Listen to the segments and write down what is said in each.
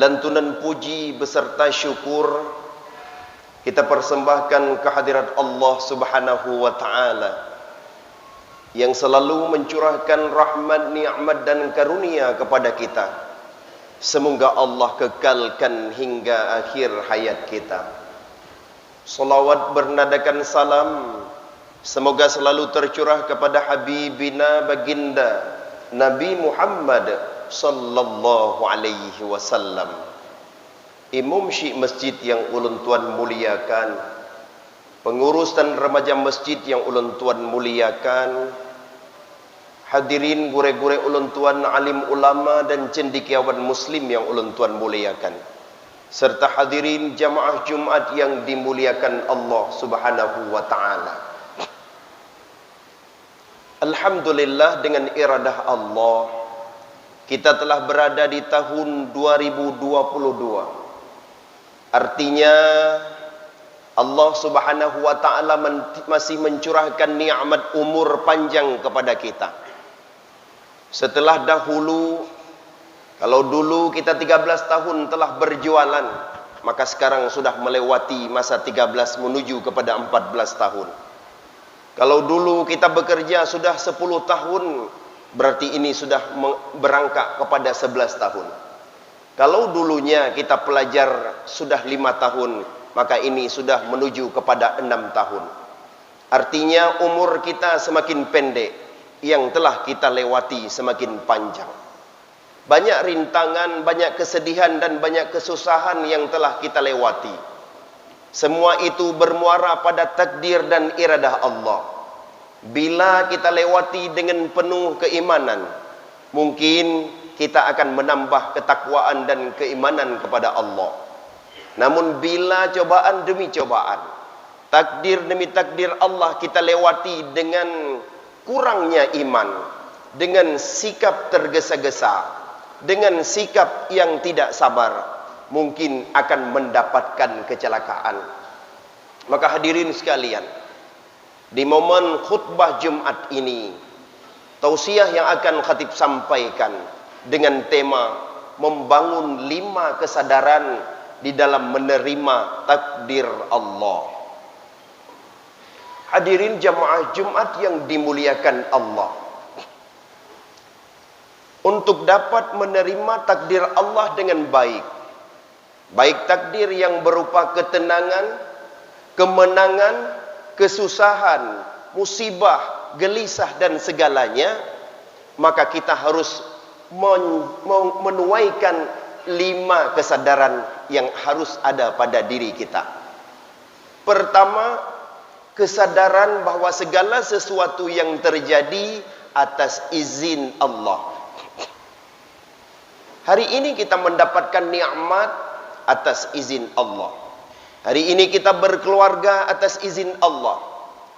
lantunan puji beserta syukur kita persembahkan kehadirat Allah Subhanahu wa taala yang selalu mencurahkan rahmat, nikmat dan karunia kepada kita. Semoga Allah kekalkan hingga akhir hayat kita. Salawat bernadakan salam semoga selalu tercurah kepada Habibina baginda Nabi Muhammad sallallahu alaihi wasallam, imam syekh masjid yang ulun tuan muliakan, pengurus dan remaja masjid yang ulun tuan muliakan, hadirin gure-gure ulun tuan alim ulama dan cendekiawan muslim yang ulun tuan muliakan, serta hadirin jamaah Jumat yang dimuliakan Allah Subhanahu wa taala. Alhamdulillah, dengan iradah Allah kita telah berada di tahun 2022. Artinya Allah Subhanahu wa taala masih mencurahkan nikmat umur panjang kepada kita. Setelah dahulu, kalau dulu kita 13 tahun telah berjualan, maka sekarang sudah melewati masa 13 menuju kepada 14 tahun. Kalau dulu kita bekerja sudah 10 tahun, berarti ini sudah berangkat kepada 11 tahun. Kalau dulunya kita pelajar sudah 5 tahun, maka ini sudah menuju kepada 6 tahun. Artinya umur kita semakin pendek, yang telah kita lewati semakin panjang. Banyak rintangan, banyak kesedihan dan banyak kesusahan yang telah kita lewati. Semua itu bermuara pada takdir dan iradah Allah. Bila kita lewati dengan penuh keimanan, mungkin kita akan menambah ketakwaan dan keimanan kepada Allah. Namun bila cobaan demi cobaan, takdir demi takdir Allah kita lewati dengan kurangnya iman, dengan sikap tergesa-gesa, dengan sikap yang tidak sabar, mungkin akan mendapatkan kecelakaan. Maka hadirin sekalian, di momen khutbah Jumat ini, tausiah yang akan khatib sampaikan dengan tema membangun 5 kesadaran di dalam menerima takdir Allah. Hadirin jamaah Jumat yang dimuliakan Allah, untuk dapat menerima takdir Allah dengan baik, baik takdir yang berupa ketenangan, kemenangan, kesusahan, musibah, gelisah dan segalanya, maka kita harus menuaikan 5 kesadaran yang harus ada pada diri kita. Pertama, kesadaran bahwa segala sesuatu yang terjadi atas izin Allah. Hari ini kita mendapatkan nikmat atas izin Allah. Hari ini kita berkeluarga atas izin Allah.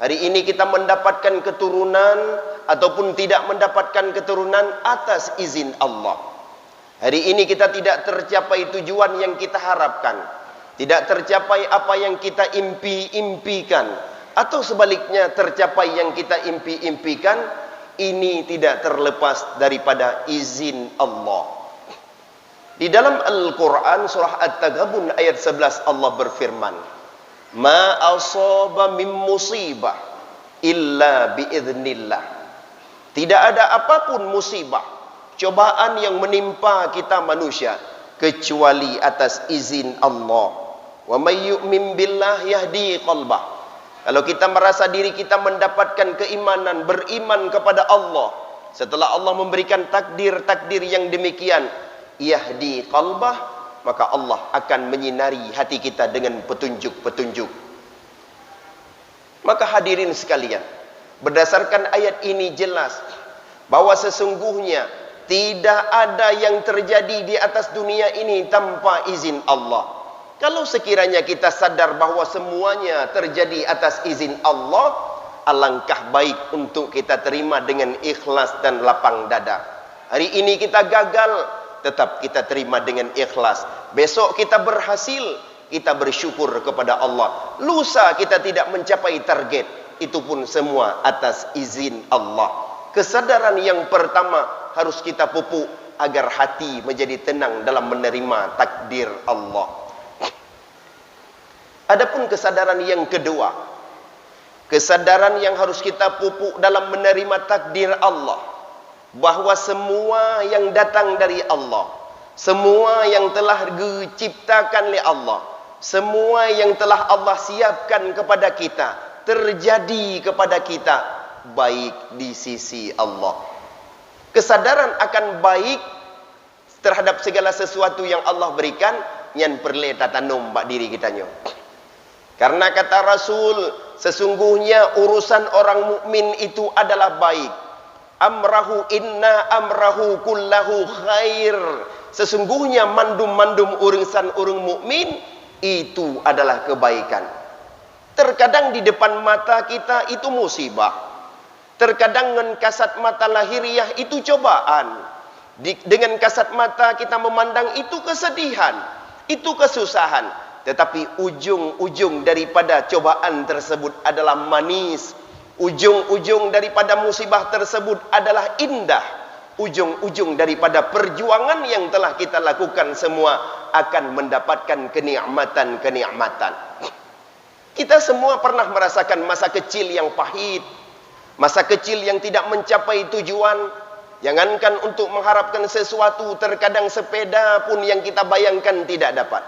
Hari ini kita mendapatkan keturunan ataupun tidak mendapatkan keturunan atas izin Allah. Hari ini kita tidak tercapai tujuan yang kita harapkan, tidak tercapai apa yang kita impikan, atau sebaliknya tercapai yang kita impikan, ini tidak terlepas daripada izin Allah. Di dalam Al-Quran surah At-Taghabun ayat 11 Allah berfirman, "Ma asaba min musibah illa biiznillah." Tidak ada apapun musibah, cobaan yang menimpa kita manusia kecuali atas izin Allah. Wa may yu'min billah yahdi qalbah. Kalau kita merasa diri kita mendapatkan keimanan, beriman kepada Allah, setelah Allah memberikan takdir-takdir yang demikian, yahdi qalbah, maka Allah akan menyinari hati kita dengan petunjuk-petunjuk. Maka hadirin sekalian, berdasarkan ayat ini jelas bahwa sesungguhnya tidak ada yang terjadi di atas dunia ini tanpa izin Allah. Kalau sekiranya kita sadar bahwa semuanya terjadi atas izin Allah, alangkah baik untuk kita terima dengan ikhlas dan lapang dada. Hari ini kita gagal, tetap kita terima dengan ikhlas. Besok kita berhasil, kita bersyukur kepada Allah. Lusa kita tidak mencapai target, itu pun semua atas izin Allah. Kesadaran yang pertama harus kita pupuk agar hati menjadi tenang dalam menerima takdir Allah. Adapun kesadaran yang kedua, kesadaran yang harus kita pupuk dalam menerima takdir Allah, bahawa semua yang datang dari Allah, semua yang telah diciptakan oleh Allah, semua yang telah Allah siapkan kepada kita, terjadi kepada kita baik di sisi Allah. Kesadaran akan baik terhadap segala sesuatu yang Allah berikan, yang perlu tatanum bak diri kita nyo. Karena kata Rasul, sesungguhnya urusan orang mukmin itu adalah baik. Amrahu inna amrahu kullahu khair. Sesungguhnya mandum-mandum urusan orang mukmin itu adalah kebaikan. Terkadang di depan mata kita itu musibah. Terkadang dengan kasat mata lahiriah itu cobaan. Dengan kasat mata kita memandang itu kesedihan, itu kesusahan. Tetapi ujung-ujung daripada cobaan tersebut adalah manis. Ujung-ujung daripada musibah tersebut adalah indah. Ujung-ujung daripada perjuangan yang telah kita lakukan semua akan mendapatkan kenikmatan-kenikmatan. Kita semua pernah merasakan masa kecil yang pahit, masa kecil yang tidak mencapai tujuan. Jangankan untuk mengharapkan sesuatu, terkadang sepeda pun yang kita bayangkan tidak dapat.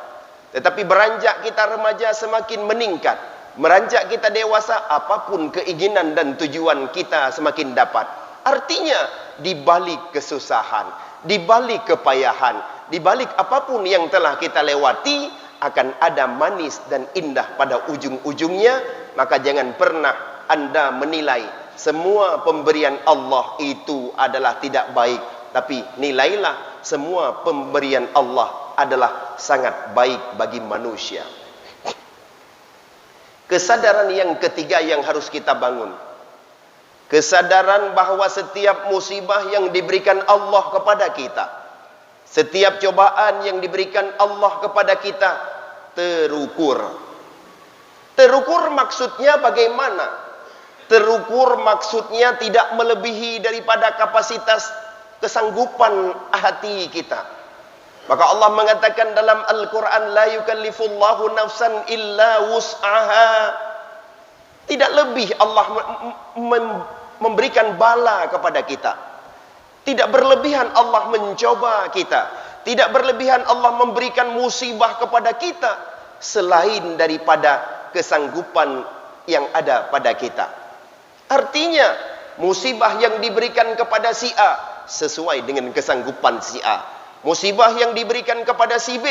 Tetapi beranjak kita remaja semakin meningkat, beranjak kita dewasa, apapun keinginan dan tujuan kita semakin dapat. Artinya, di balik kesusahan, di balik kepayahan, di balik apapun yang telah kita lewati, akan ada manis dan indah pada ujung-ujungnya. Maka jangan pernah Anda menilai semua pemberian Allah itu adalah tidak baik, tapi nilailah semua pemberian Allah adalah sangat baik bagi manusia. Kesadaran yang ketiga yang harus kita bangun, kesadaran bahawa setiap musibah yang diberikan Allah kepada kita, setiap cobaan yang diberikan Allah kepada kita, terukur. Terukur maksudnya bagaimana? Terukur maksudnya tidak melebihi daripada kapasitas kesanggupan hati kita. Maka Allah mengatakan dalam Al-Quran, la yukallifullahu nafsan illa wus'aha. Tidak lebih Allah memberikan bala kepada kita. Tidak berlebihan Allah mencoba kita. Tidak berlebihan Allah memberikan musibah kepada kita selain daripada kesanggupan yang ada pada kita. Artinya, musibah yang diberikan kepada si A sesuai dengan kesanggupan si A. Musibah yang diberikan kepada si B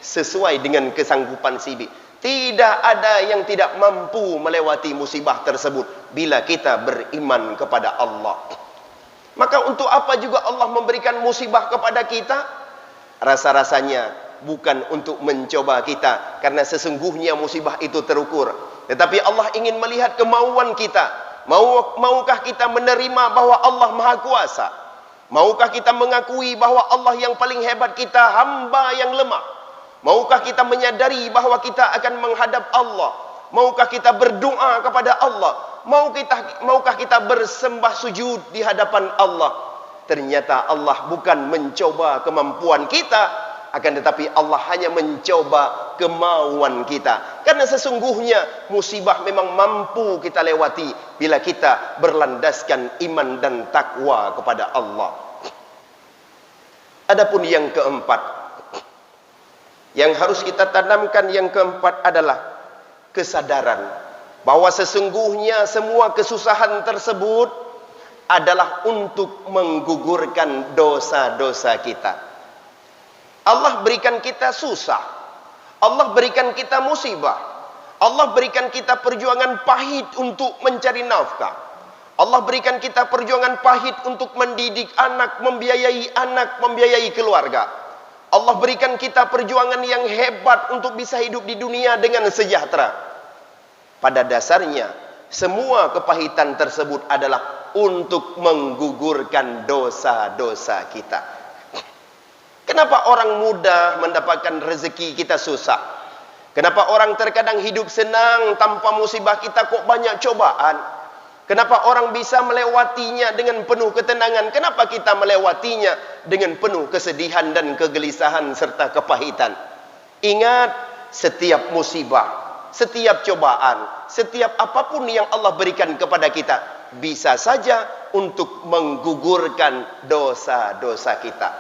sesuai dengan kesanggupan si B. Tidak ada yang tidak mampu melewati musibah tersebut bila kita beriman kepada Allah. Maka untuk apa juga Allah memberikan musibah kepada kita? Rasa-rasanya bukan untuk mencoba kita, karena sesungguhnya musibah itu terukur. Tetapi Allah ingin melihat kemauan kita. Maukah kita menerima bahwa Allah Maha Kuasa? Maukah kita mengakui bahwa Allah yang paling hebat, kita hamba yang lemah? Maukah kita menyadari bahwa kita akan menghadap Allah? Maukah kita berdoa kepada Allah? Maukah kita bersembah sujud di hadapan Allah? Ternyata Allah bukan mencoba kemampuan kita, akan tetapi Allah hanya mencoba kemauan kita. Karena sesungguhnya musibah memang mampu kita lewati bila kita berlandaskan iman dan takwa kepada Allah. Adapun yang keempat, yang harus kita tanamkan yang keempat adalah kesadaran bahwa sesungguhnya semua kesusahan tersebut adalah untuk menggugurkan dosa-dosa kita. Allah berikan kita susah, Allah berikan kita musibah, Allah berikan kita perjuangan pahit untuk mencari nafkah, Allah berikan kita perjuangan pahit untuk mendidik anak, membiayai keluarga. Allah berikan kita perjuangan yang hebat untuk bisa hidup di dunia dengan sejahtera. Pada dasarnya, semua kepahitan tersebut adalah untuk menggugurkan dosa-dosa kita. Kenapa orang mudah mendapatkan rezeki kita susah? Kenapa orang terkadang hidup senang tanpa musibah kita kok banyak cobaan? Kenapa orang bisa melewatinya dengan penuh ketenangan? Kenapa kita melewatinya dengan penuh kesedihan dan kegelisahan serta kepahitan? Ingat, setiap musibah, setiap cobaan, setiap apapun yang Allah berikan kepada kita, bisa saja untuk menggugurkan dosa-dosa kita.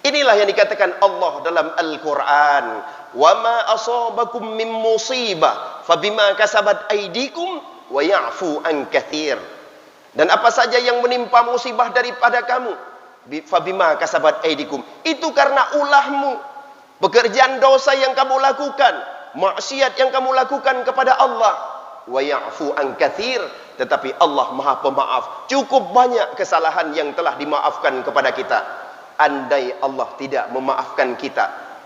Inilah yang dikatakan Allah dalam Al-Quran. Wa ma asabakum min musibah fabima kasabat aydikum wa ya'fu an katsir. Dan apa saja yang menimpa musibah daripada kamu, fabima kasabat aydikum, itu karena ulahmu, pekerjaan dosa yang kamu lakukan, maksiat yang kamu lakukan kepada Allah. Wa ya'fu an katsir, tetapi Allah Maha Pemaaf, cukup banyak kesalahan yang telah dimaafkan kepada kita. Andai Allah tidak memaafkan kita,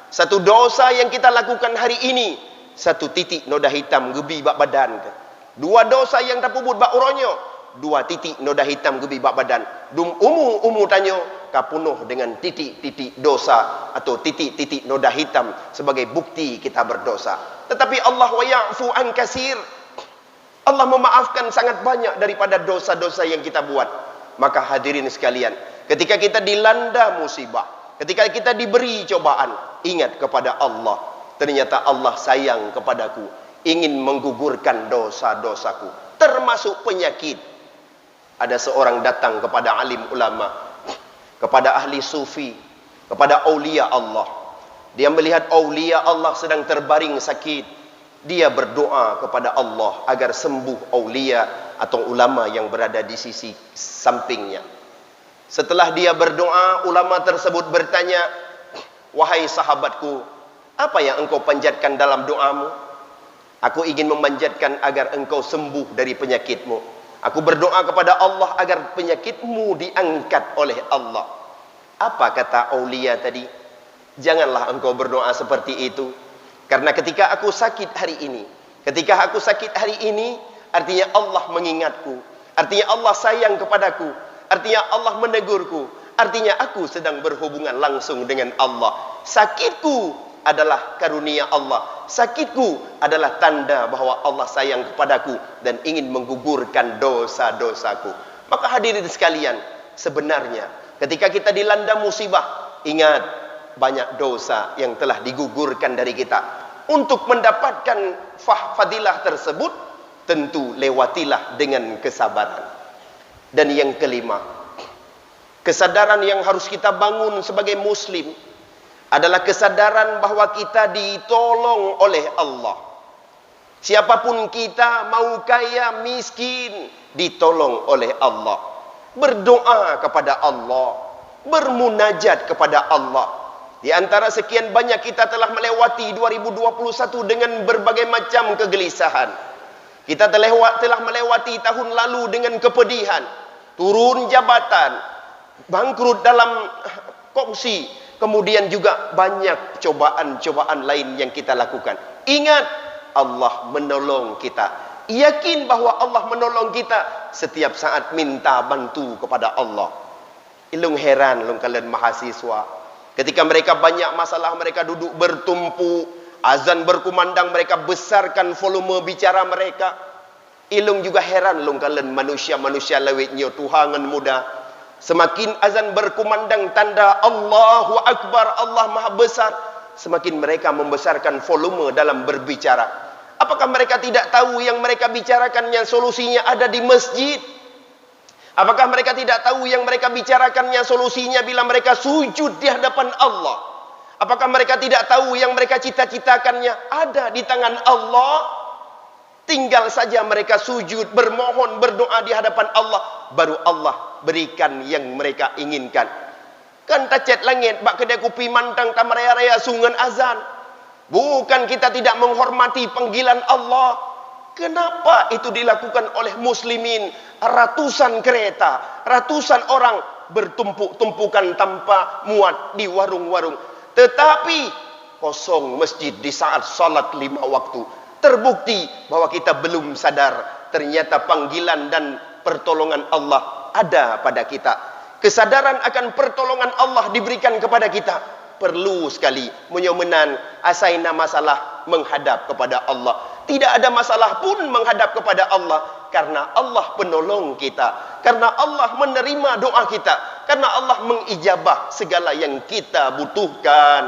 satu dosa yang kita lakukan hari ini, satu titik noda hitam gebi bak badan. Dua dosa yang terpubut bak uronyo, dua titik noda hitam gebi bak badan. Dum umu tanyo kapunuh dengan titik-titik dosa atau titik-titik noda hitam sebagai bukti kita berdosa. Tetapi Allah wa ya'fu an katsir, Allah memaafkan sangat banyak daripada dosa-dosa yang kita buat. Maka hadirin sekalian, ketika kita dilanda musibah, ketika kita diberi cobaan, ingat kepada Allah. Ternyata Allah sayang kepadaku, ingin menggugurkan dosa-dosaku, termasuk penyakit. Ada seorang datang kepada alim ulama, kepada ahli sufi, kepada aulia Allah. Dia melihat aulia Allah sedang terbaring sakit. Dia berdoa kepada Allah agar sembuh aulia atau ulama yang berada di sisi sampingnya. Setelah dia berdoa, ulama tersebut bertanya, "Wahai sahabatku, apa yang engkau panjatkan dalam doamu?" "Aku ingin memanjatkan agar engkau sembuh dari penyakitmu. Aku berdoa kepada Allah agar penyakitmu diangkat oleh Allah." Apa kata aulia tadi? "Janganlah engkau berdoa seperti itu. Karena ketika aku sakit hari ini, artinya Allah mengingatku, artinya Allah sayang kepadaku, artinya Allah menegurku, artinya aku sedang berhubungan langsung dengan Allah. Sakitku adalah karunia Allah. Sakitku adalah tanda bahwa Allah sayang kepadaku dan ingin menggugurkan dosa-dosaku." Maka hadirin sekalian, sebenarnya ketika kita dilanda musibah, ingat banyak dosa yang telah digugurkan dari kita. Untuk mendapatkan fadilah tersebut, tentu lewatilah dengan kesabaran. Dan yang kelima, kesadaran yang harus kita bangun sebagai muslim adalah kesadaran bahwa kita ditolong oleh Allah. Siapapun kita, mau kaya, miskin, ditolong oleh Allah. Berdoa kepada Allah, bermunajat kepada Allah. Di antara sekian banyak kita telah melewati 2021 dengan berbagai macam kegelisahan. Kita telah melewati tahun lalu dengan kepedihan, turun jabatan, bangkrut dalam kongsi, kemudian juga banyak cobaan-cobaan lain yang kita lakukan. Ingat, Allah menolong kita. Yakin bahwa Allah menolong kita setiap saat minta bantu kepada Allah. Ilung heran lung kalian mahasiswa. Ketika mereka banyak masalah, mereka duduk bertumpu, azan berkumandang, mereka besarkan volume bicara mereka. Ilung juga heran lung kalian manusia-manusia lewitnya Tuhangan muda. Semakin azan berkumandang tanda Allahu Akbar, Allah Maha Besar, semakin mereka membesarkan volume dalam berbicara. Apakah mereka tidak tahu yang mereka bicarakannya solusinya ada di masjid? Apakah mereka tidak tahu yang mereka bicarakannya solusinya bila mereka sujud di hadapan Allah? Apakah mereka tidak tahu yang mereka cita-citakannya ada di tangan Allah? Tinggal saja mereka sujud, bermohon, berdoa di hadapan Allah, baru Allah berikan yang mereka inginkan. Kan tacet langit bak kedai kopi mantang tamaraya-raya sungan azan. Bukan kita tidak menghormati panggilan Allah. Kenapa itu dilakukan oleh muslimin? Ratusan kereta, ratusan orang bertumpuk-tumpukan tanpa muat di warung-warung. Tetapi kosong masjid di saat salat 5 waktu. Terbukti bahwa kita belum sadar. Ternyata panggilan dan pertolongan Allah ada pada kita. Kesadaran akan pertolongan Allah diberikan kepada kita. Perlu sekali menyomenan asaina masalah menghadap kepada Allah. Tidak ada masalah pun menghadap kepada Allah karena Allah penolong kita, karena Allah menerima doa kita, karena Allah mengijabah segala yang kita butuhkan.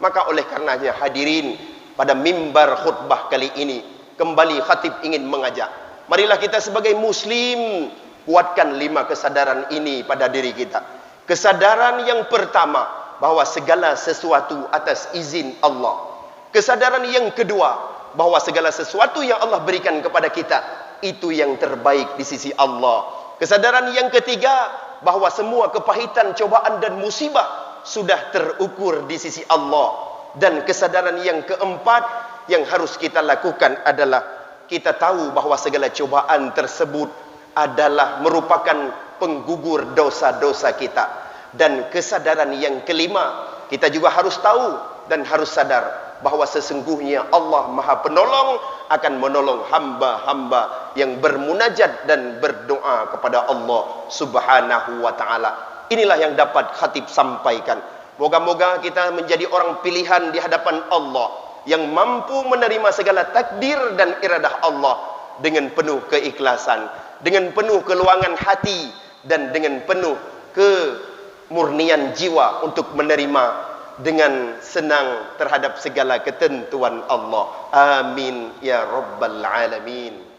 Maka oleh karenanya hadirin, pada mimbar khutbah kali ini kembali khatib ingin mengajak, marilah kita sebagai muslim kuatkan 5 kesadaran ini pada diri kita. Kesadaran yang pertama, bahwa segala sesuatu atas izin Allah. Kesadaran yang kedua, bahwa segala sesuatu yang Allah berikan kepada kita itu yang terbaik di sisi Allah. Kesadaran yang ketiga, bahwa semua kepahitan, cobaan dan musibah sudah terukur di sisi Allah. Dan kesadaran yang keempat yang harus kita lakukan adalah kita tahu bahwa segala cobaan tersebut adalah merupakan penggugur dosa-dosa kita. Dan kesadaran yang kelima, kita juga harus tahu dan harus sadar bahwa sesungguhnya Allah Maha Penolong akan menolong hamba-hamba yang bermunajat dan berdoa kepada Allah Subhanahu wa taala. Inilah yang dapat khatib sampaikan. Moga-moga kita menjadi orang pilihan di hadapan Allah yang mampu menerima segala takdir dan iradah Allah dengan penuh keikhlasan, dengan penuh keluangan hati, dan dengan penuh kemurnian jiwa untuk menerima dengan senang terhadap segala ketentuan Allah. Amin ya rabbal alamin.